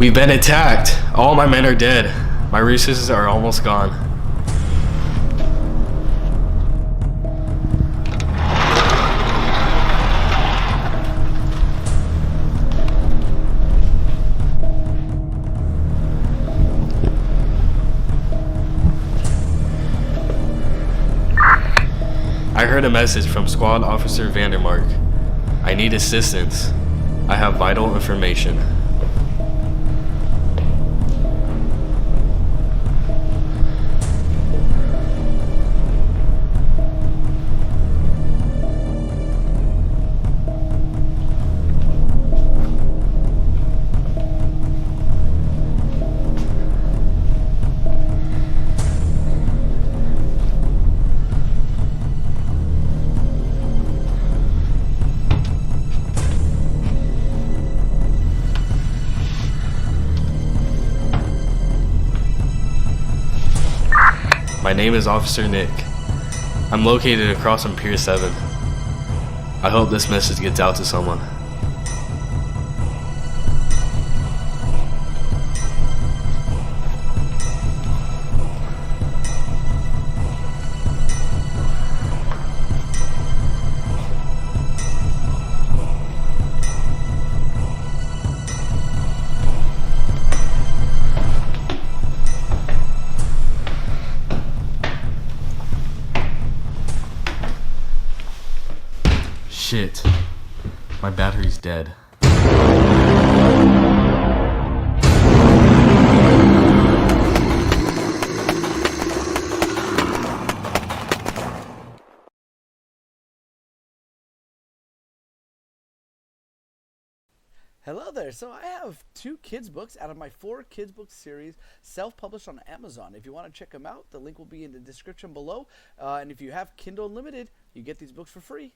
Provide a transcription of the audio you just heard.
We've been attacked. All my men are dead. My resources are almost gone. I heard a message from Squad Officer Vandermark. I need assistance. I have vital information. My name is Officer Nick. I'm located across from Pier 7. I hope this message gets out to someone. Shit. My battery's dead. Hello there. So I have 2 kids books out of my 4 kids book series self-published on Amazon. If you want to check them out, the link will be in the description below. And if you have Kindle Unlimited, you get these books for free.